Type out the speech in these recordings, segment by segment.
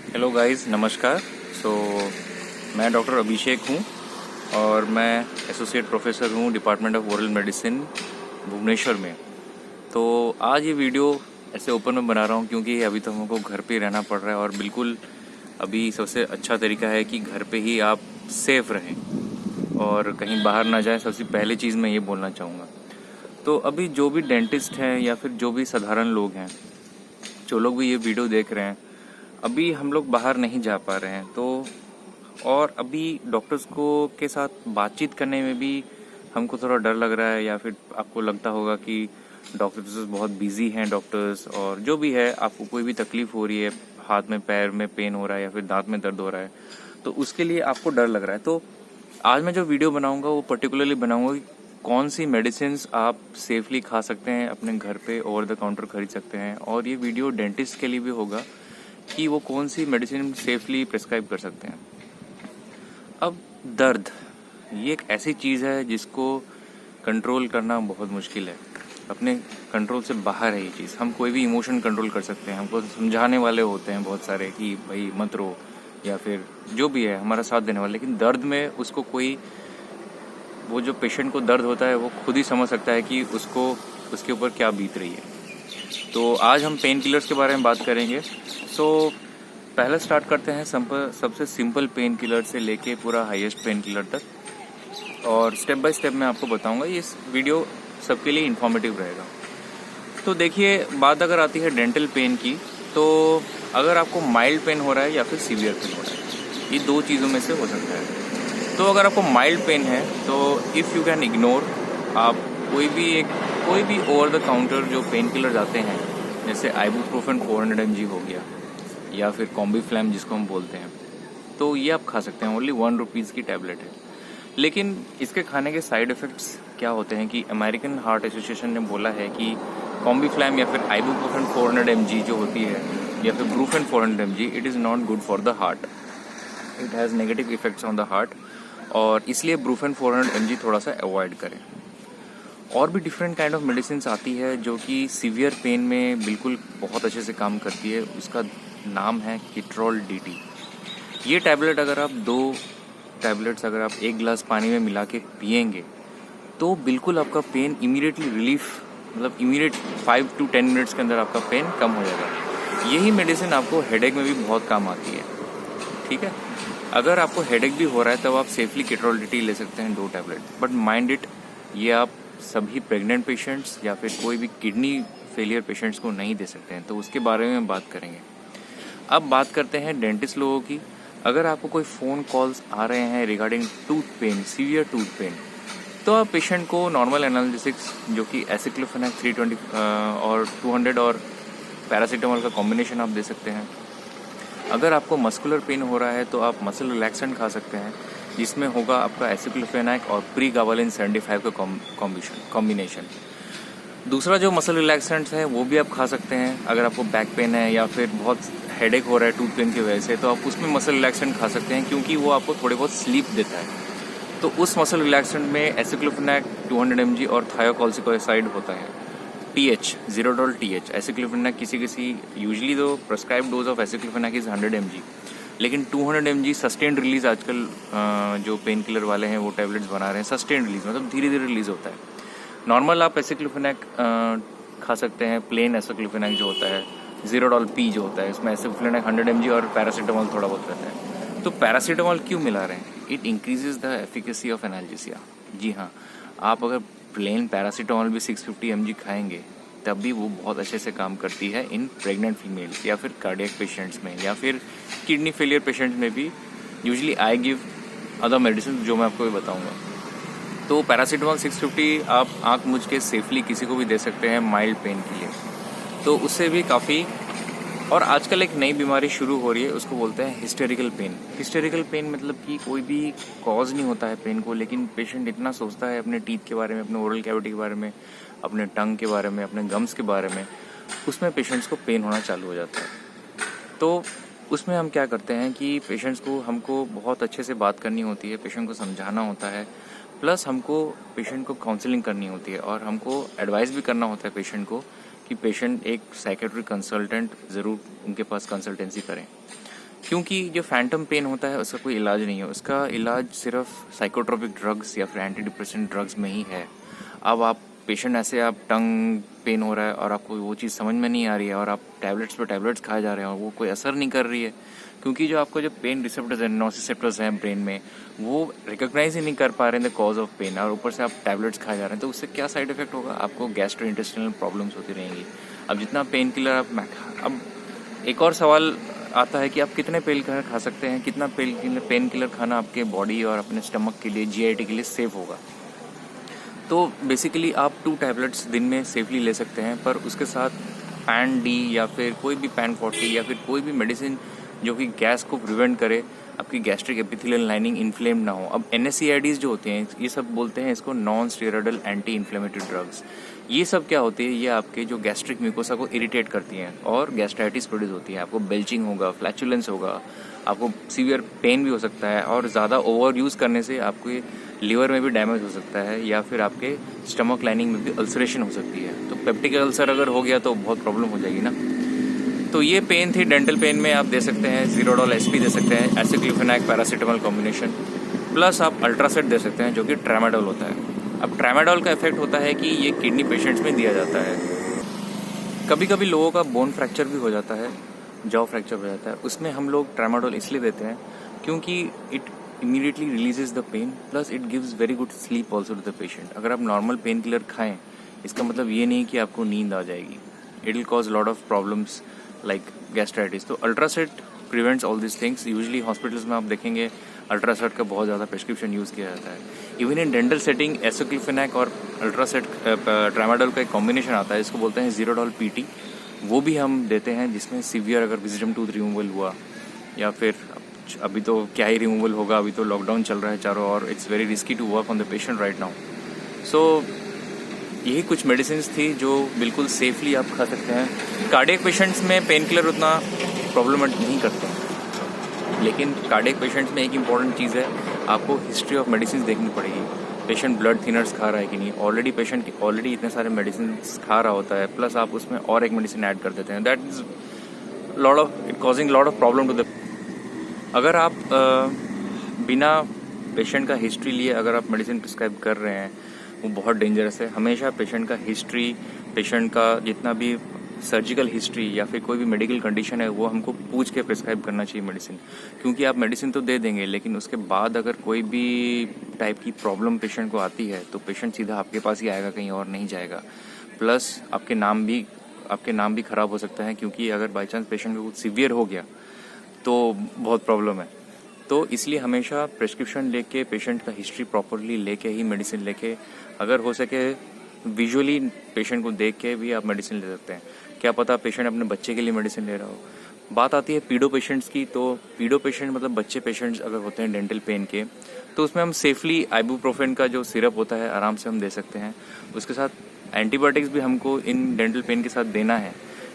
Hello guys, नमस्कार। सो मैं doctor अभिषेक हूँ और मैं एसोसिएट प्रोफेसर हूँ department of oral medicine Bhubaneswar में। तो आज ये वीडियो ऐसे ओपन में बना रहा हूँ क्योंकि अभी तो हमको घर पे ही रहना पड़ रहा है और बिल्कुल अभी सबसे अच्छा तरीका है कि घर पे ही आप सेफ रहें और कहीं बाहर ना जाएं। सबसे पहली चीज़ मैं ये बोलना चाहूँगा। तो अभी जो भी डेंटिस्ट हैं या फिर जो भी साधारण लोग हैं, जो लोग भी ये वीडियो देख रहे हैं, अभी हम लोग बाहर नहीं जा पा रहे हैं। तो और अभी डॉक्टर्स को के साथ बातचीत करने में भी हमको थोड़ा डर लग रहा है, या फिर आपको लगता होगा कि डॉक्टर्स बहुत बिजी हैं डॉक्टर्स, और जो भी है आपको कोई भी तकलीफ हो रही है, हाथ में पैर में पेन हो रहा है या फिर दांत में दर्द हो रहा है, तो उसके लिए आपको डर लग रहा है। तो आज मैं जो वीडियो बनाऊंगा वो पर्टिकुलरली बनाऊंगा कि कौन सी मेडिसिन्स आप सेफली खा सकते हैं, अपने घर पे ओवर द काउंटर खरीद सकते हैं। और ये वीडियो डेंटिस्ट के लिए भी होगा कि वो कौन सी मेडिसिन सेफली प्रिस्क्राइब कर सकते हैं। अब दर्द ये एक ऐसी चीज़ है जिसको कंट्रोल करना बहुत मुश्किल है, अपने कंट्रोल से बाहर है ये चीज़। हम कोई भी इमोशन कंट्रोल कर सकते हैं, हमको समझाने वाले होते हैं बहुत सारे कि भाई मत रो, या फिर जो भी है हमारा साथ देने वाले, लेकिन दर्द में उसको कोई, वो जो पेशेंट को दर्द होता है वो खुद ही समझ सकता है कि उसको उसके ऊपर क्या बीत रही है। तो आज हम पेन किलर्स के बारे में बात करेंगे। सो पहले स्टार्ट करते हैं सबसे सिंपल पेन किलर से लेके पूरा हाईएस्ट पेन किलर तक, और स्टेप बाय स्टेप मैं आपको बताऊंगा। ये वीडियो सबके लिए इन्फॉर्मेटिव रहेगा। तो देखिए, बात अगर आती है डेंटल पेन की, तो अगर आपको माइल्ड पेन हो रहा है या फिर सीवियर पेन हो रहा है, ये दो चीज़ों में से हो सकता है। तो अगर आपको माइल्ड पेन है तो इफ़ यू कैन इग्नोर, आप कोई भी ओवर द काउंटर जो पेन किलर आते हैं, जैसे आइबुप्रोफेन 400 mg हो गया, या फिर कॉम्बीफ्लैम जिसको हम बोलते हैं, तो ये आप खा सकते हैं। ओनली 1 रुपीज़ की टैबलेट है। लेकिन इसके खाने के साइड इफ़ेक्ट्स क्या होते हैं कि अमेरिकन हार्ट एसोसिएशन ने बोला है कि कॉम्बीफ्लैम या फिर आइबुप्रोफेन 400 mg जो होती है, या फिर Brufen 400 mg, it is not good for the heart. It has negative effects on the heart, और इसलिए ब्रूफेन 400 mg थोड़ा सा अवॉइड करें। और भी डिफरेंट काइंड ऑफ मेडिसिन आती है जो कि सीवियर पेन में बिल्कुल बहुत अच्छे से काम करती है। उसका नाम है किट्रोल DT। ये टैबलेट अगर आप 2 टैबलेट्स अगर आप 1 गिलास पानी में मिला के पिएंगे तो बिल्कुल आपका पेन इमीडिएटली रिलीफ, मतलब इमीडिएट 5 to 10 मिनट्स के अंदर आपका पेन कम हो जाएगा। यही मेडिसिन आपको हेडेक में भी बहुत काम आती है। ठीक है, अगर आपको हेडेक भी हो रहा है तब आप सेफली किट्रोल DT ले सकते हैं 2 टैबलेट। बट माइंड इट, ये आप सभी प्रेग्नेंट पेशेंट्स या फिर कोई भी किडनी फेलियर पेशेंट्स को नहीं दे सकते हैं, तो उसके बारे में बात करेंगे। अब बात करते हैं डेंटिस्ट लोगों की। अगर आपको कोई फ़ोन कॉल्स आ रहे हैं regarding tooth pain, severe tooth pain, तो आप पेशेंट को नॉर्मल एनाल्जेसिक्स जो कि एसिक्लोफेनेक 320 और 200 और पैरासीटामोल का कॉम्बिनेशन आप दे सकते हैं। अगर आपको मस्कुलर पेन हो रहा है तो आप मसल रिलैक्सेंट खा सकते हैं, जिसमें होगा आपका एसिक्लोफेनेक और प्रीगाबालिन 75 का कॉम्बिनेशन। दूसरा जो मसल रिलैक्सेंट्स है वो भी आप खा सकते हैं। अगर आपको बैक पेन है या फिर बहुत हेडेक हो रहा है टूथ पेन की वजह से, तो आप उसमें मसल रिलैक्सेंट खा सकते हैं, क्योंकि वो आपको थोड़ी बहुत स्लीप देता है। तो उस मसल रिलैक्सेंट में एसिक्लोफेनेक 200 mg और थायोकॉल्सिकोसाइड होता है। TH, ज़ीरोडोल TH, एसिक्लोफेनेक किसी यूजली तो prescribe dose of aceclofenac is 100 mg, लेकिन 200 mg सस्टेंड रिलीज आजकल जो पेन किलर वाले हैं वो टैबलेट्स बना रहे हैं। सस्टेंड रिलीज मतलब धीरे धीरे रिलीज होता है। नॉर्मल आप एसिक्लोफेनेक खा सकते हैं, प्लेन एसिक्लोफेनेक जो होता है, ज़ीरोडोल P जो होता है, इसमें एसिक्लोफेनेक 100 mg और पैरासीटामोल थोड़ा बहुत रहता है। तो पैरासीटामोल क्यों मिला रहे हैं? It increases the efficacy of analgesia. जी हाँ, आप अगर प्लेन पैरासीटामोल भी 650 mg खाएंगे तब भी वो बहुत अच्छे से काम करती है इन प्रेग्नेंट फीमेल्स या फिर कार्डियक पेशेंट्स में, या फिर किडनी फेलियर पेशेंट्स में भी। Usually I give other medicine जो मैं आपको भी बताऊंगा। तो पैरासीटामोल 650 आप आँख मूंझ के सेफली किसी को भी दे सकते हैं माइल्ड पेन के लिए, तो उससे भी काफ़ी। और आजकल एक नई बीमारी शुरू हो रही है, उसको बोलते हैं हिस्टेरिकल पेन। हिस्टेरिकल पेन मतलब कि कोई भी कॉज नहीं होता है पेन को, लेकिन पेशेंट इतना सोचता है अपने टीथ के बारे में, अपने ओरल कैविटी के बारे में, अपने टंग के बारे में, अपने गम्स के बारे में, उसमें पेशेंट्स को पेन होना चालू हो जाता है। तो उसमें हम क्या करते हैं कि पेशेंट्स को हमको बहुत अच्छे से बात करनी होती है, पेशेंट को समझाना होता है, प्लस हमको पेशेंट को काउंसलिंग करनी होती है, और हमको एडवाइस भी करना होता है पेशेंट को कि पेशेंट एक साइकेट्रिक कंसल्टेंट ज़रूर उनके पास कंसल्टेंसी करें। क्योंकि जो फैंटम पेन होता है उसका कोई इलाज नहीं है, उसका इलाज सिर्फ साइकोट्रोपिक ड्रग्स या फिर एंटी डिप्रेसेंट ड्रग्स में ही है। अब आप पेशेंट ऐसे, आप टंग पेन हो रहा है और आपको वो चीज़ समझ में नहीं आ रही है और आप टैबलेट्स पे टैबलेट्स खाए जा रहे हैं और वो कोई असर नहीं कर रही है, क्योंकि जो आपको जो पेन रिसेप्टर्स हैं, नोसिसेप्टर्स हैं ब्रेन में, वो रिकॉग्नाइज ही नहीं कर पा रहे हैं द कॉज ऑफ पेन, और ऊपर से आप टैबलेट्स खाए जा रहे हैं, तो उससे क्या साइड इफेक्ट होगा? आपको गैस्ट्रोइंटेस्टाइनल प्रॉब्लम्स होती रहेंगी। अब जितना पेन किलर आप अब एक और सवाल आता है कि आप कितने पेन किलर खा सकते हैं, कितना पेन किलर खाना आपके बॉडी और अपने स्टमक के लिए, जीआईटी के लिए सेफ होगा। तो बेसिकली आप 2 टैबलेट्स दिन में सेफली ले सकते हैं, पर उसके साथ पैन डी या फिर कोई भी पैन 40 या फिर कोई भी मेडिसिन जो कि गैस को प्रिवेंट करे, आपकी गैस्ट्रिक एपिथेलियल लाइनिंग इन्फ्लेम ना हो। अब NSAIDs जो होते हैं, ये सब बोलते हैं इसको non steroidal anti inflammatory drugs. ये सब क्या होती है? ये आपके जो गैस्ट्रिक म्यूकोसा को इरिटेट करती हैं और गैस्ट्राइटिस प्रोड्यूस होती है। आपको बेल्चिंग होगा, फ्लैचुलेंस होगा, आपको सीवियर पेन भी हो सकता है, और ज़्यादा ओवर यूज़ करने से आपके लीवर में भी डैमेज हो सकता है या फिर आपके स्टमक लाइनिंग में भी अल्सरेशन हो सकती है। तो पेप्टिक अल्सर अगर हो गया तो बहुत प्रॉब्लम हो जाएगी ना। तो ये पेन थी, डेंटल पेन में आप दे सकते हैं ज़ीरोडॉल SP दे सकते हैं, एसिक्लोफेनाक पैरासीटामोल कॉम्बिनेशन, प्लस आप अल्ट्रासेट दे सकते हैं जो कि ट्रामाडोल होता है। अब ट्रामाडोल का इफेक्ट होता है कि ये किडनी पेशेंट्स में दिया जाता है। कभी कभी लोगों का बोन फ्रैक्चर भी हो जाता है, जॉ फ्रैक्चर हो जाता है, उसमें हम लोग ट्रामाडोल इसलिए देते हैं क्योंकि it immediately releases the pain, plus it gives very good sleep also to the patient. अगर आप नॉर्मल पेन किलर खाएं, इसका मतलब ये नहीं कि आपको नींद आ जाएगी। It will cause lot of problems like gastritis. तो Ultracet prevents all this things. Usually hospitals में आप देखेंगे अल्ट्रासेट का बहुत ज़्यादा प्रिस्क्रिप्शन यूज़ किया जाता है। Even in dental setting aceclofenac और अल्ट्रासेट ट्रामाडोल का एक कॉम्बिनेशन आता है, इसको बोलते हैं ज़ीरोडॉल PT। वो भी हम देते हैं जिसमें सीवियर अगर विजडम टूथ रिमूवल हुआ, या फिर अभी तो क्या ही रिमूवल होगा, अभी तो लॉकडाउन चल रहा है चारों और it's very risky to work on the patient right now. So यही कुछ मेडिसिन थी जो बिल्कुल सेफली आप खा सकते हैं। कार्डियक पेशेंट्स में पेन किलर उतना प्रॉब्लम नहीं करते हैं, लेकिन कार्डियक पेशेंट्स में एक इम्पॉर्टेंट चीज़ है, आपको हिस्ट्री ऑफ मेडिसिन देखनी पड़ेगी। पेशेंट ब्लड थिनर्स खा रहा है कि नहीं, ऑलरेडी इतने सारे मेडिसिन खा रहा होता है, प्लस आप उसमें और एक मेडिसिन ऐड कर देते हैं, that is causing lot of problem to the. अगर आप बिना पेशेंट का हिस्ट्री लिए अगर आप मेडिसिन प्रिस्क्राइब कर रहे हैं, वो बहुत डेंजरस है। हमेशा पेशेंट का हिस्ट्री, पेशेंट का जितना भी सर्जिकल हिस्ट्री या फिर कोई भी मेडिकल कंडीशन है, वो हमको पूछ के प्रिस्क्राइब करना चाहिए मेडिसिन। क्योंकि आप मेडिसिन तो दे देंगे, लेकिन उसके बाद अगर कोई भी टाइप की प्रॉब्लम पेशेंट को आती है तो पेशेंट सीधा आपके पास ही आएगा, कहीं और नहीं जाएगा। प्लस आपके नाम भी खराब हो सकता है, क्योंकि अगर बाई चांस पेशेंट को कुछ सीवियर हो गया तो बहुत प्रॉब्लम है। तो इसलिए हमेशा प्रिस्क्रिप्शन लेके, पेशेंट का हिस्ट्री प्रॉपरली लेके ही मेडिसिन लेके, अगर हो सके विजुअली पेशेंट को देख के भी आप मेडिसिन ले सकते हैं। क्या पता पेशेंट अपने बच्चे के लिए मेडिसिन ले रहा हो। बात आती है पीडो पेशेंट्स की, तो पीडो पेशेंट मतलब बच्चे पेशेंट्स अगर होते हैं डेंटल पेन के, तो उसमें हम सेफली आइबुप्रोफेन का जो सिरप होता है आराम से हम दे सकते हैं। उसके साथ एंटीबायोटिक्स भी हमको इन डेंटल पेन के साथ देना है,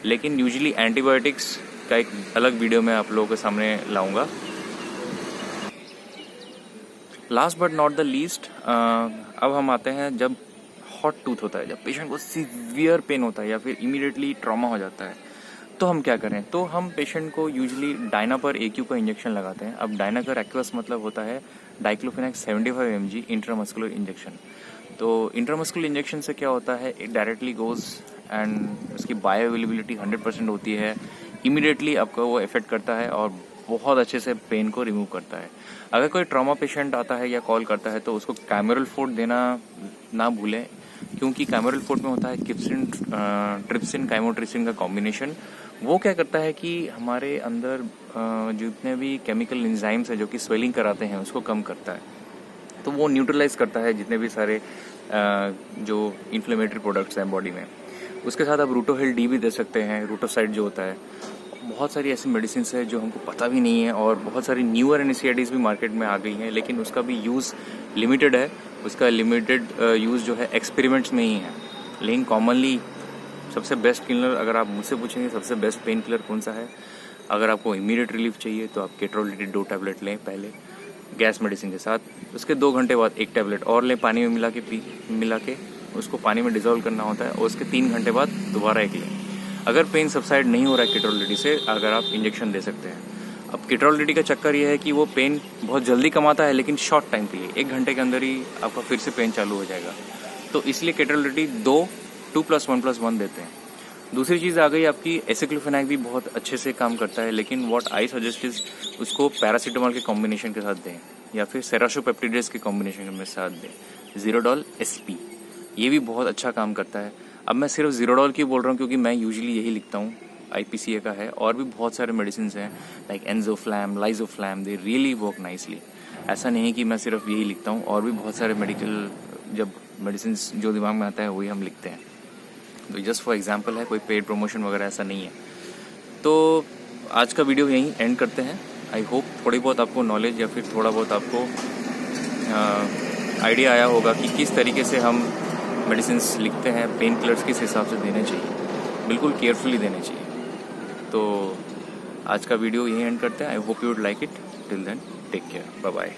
लेकिन यूजुअली एंटीबायोटिक्स का एक अलग वीडियो मैं आप लोगों के सामने लाऊंगा। Last but not the least, अब हम आते हैं जब हॉट टूथ होता है, जब पेशेंट को सीवियर पेन होता है या फिर इमीडिएटली ट्रॉमा हो जाता है, तो हम क्या करें? तो हम पेशेंट को यूजुअली डायनापर AQ का इंजेक्शन लगाते हैं। अब डायनापर एक्वस मतलब होता है डाइक्लोफेनाक 75 mg इंट्रामस्कुलर इंजेक्शन। तो इंट्रामस्कुलर इंजेक्शन से क्या होता है, इट डायरेक्टली गोज एंड उसकी बायो अवेलेबिलिटी 100% होती है, इमीडिएटली आपको वो इफेक्ट करता है और बहुत अच्छे से पेन को रिमूव करता है। अगर कोई ट्रॉमा पेशेंट आता है या कॉल करता है तो उसको कैमरल फोर्ट देना ना भूलें, क्योंकि कैमरल फोर्ट में होता है किप्सिन, ट्रिप्सिन, काइमोट्रिप्सिन का कॉम्बिनेशन। वो क्या करता है कि हमारे अंदर जितने भी केमिकल एंजाइम्स है जो कि स्वेलिंग कराते हैं उसको कम करता है। तो वो न्यूट्रलाइज करता है जितने भी सारे जो इन्फ्लेमेटरी प्रोडक्ट्स हैं बॉडी में। उसके साथ आप रूटोहेल डी भी दे सकते हैं, रूटोसाइड जो होता है। बहुत सारी ऐसी मेडिसिन है जो हमको पता भी नहीं है, और बहुत सारी न्यूअर NSAIDs भी मार्केट में आ गई हैं, लेकिन उसका भी यूज़ लिमिटेड है। उसका लिमिटेड यूज़ जो है एक्सपेरिमेंट्स में ही है। लेकिन कॉमनली सबसे बेस्ट किलर, अगर आप मुझसे पूछेंगे सबसे बेस्ट पेन किलर कौन सा है, अगर आपको इमीडिएट रिलीफ चाहिए तो आप केट्रोलिटिड 2 टैबलेट लें पहले गैस मेडिसिन के साथ। उसके 2 घंटे बाद 1 टैबलेट और लें, पानी में मिला के उसको पानी में डिजोल्व करना होता है, और उसके 3 घंटे बाद दोबारा 1 लें। अगर पेन सबसाइड नहीं हो रहा है केट्रोलिटी से, अगर आप इंजेक्शन दे सकते हैं। अब केट्रोलिटी का चक्कर ये है कि वो पेन बहुत जल्दी कमाता है, लेकिन शॉर्ट टाइम के लिए, 1 घंटे के अंदर ही आपका फिर से पेन चालू हो जाएगा। तो इसलिए केट्रोलिटी 2+1+1 देते हैं। दूसरी चीज़ आ गई आपकी एसिक्लोफेनाक, भी बहुत अच्छे से काम करता है, लेकिन व्हाट आई सजेस्ट इज उसको पैरासीटामोल के कॉम्बिनेशन के साथ दें या फिर सेराशोपेप्टिडेज के कॉम्बिनेशन के साथ दें। ज़ीरोडॉल SP ये भी बहुत अच्छा काम करता है। अब मैं सिर्फ ज़ीरोडॉल की बोल रहा हूँ क्योंकि मैं यूजुअली यही लिखता हूँ, IPCA का है, और भी बहुत सारे मेडिसिन हैं like Enzoflam, Lyzoflam, they really work nicely. ऐसा नहीं है कि मैं सिर्फ यही लिखता हूँ, और भी बहुत सारे मेडिकल जब मेडिसिन जो दिमाग में आता है वही हम लिखते हैं। तो जस्ट फॉर एग्जांपल है, कोई पेड प्रमोशन वगैरह ऐसा नहीं है। तो आज का वीडियो यहीं एंड करते हैं। आई होप थोड़ी बहुत आपको नॉलेज या फिर थोड़ा बहुत आपको आइडिया आया होगा कि किस तरीके से हम मेडिसिन्स लिखते हैं, पेन किलर्स किस हिसाब से देने चाहिए, बिल्कुल केयरफुली देने चाहिए। तो आज का वीडियो यहीं एंड करते हैं। I hope you would like it. Till then take care, bye bye.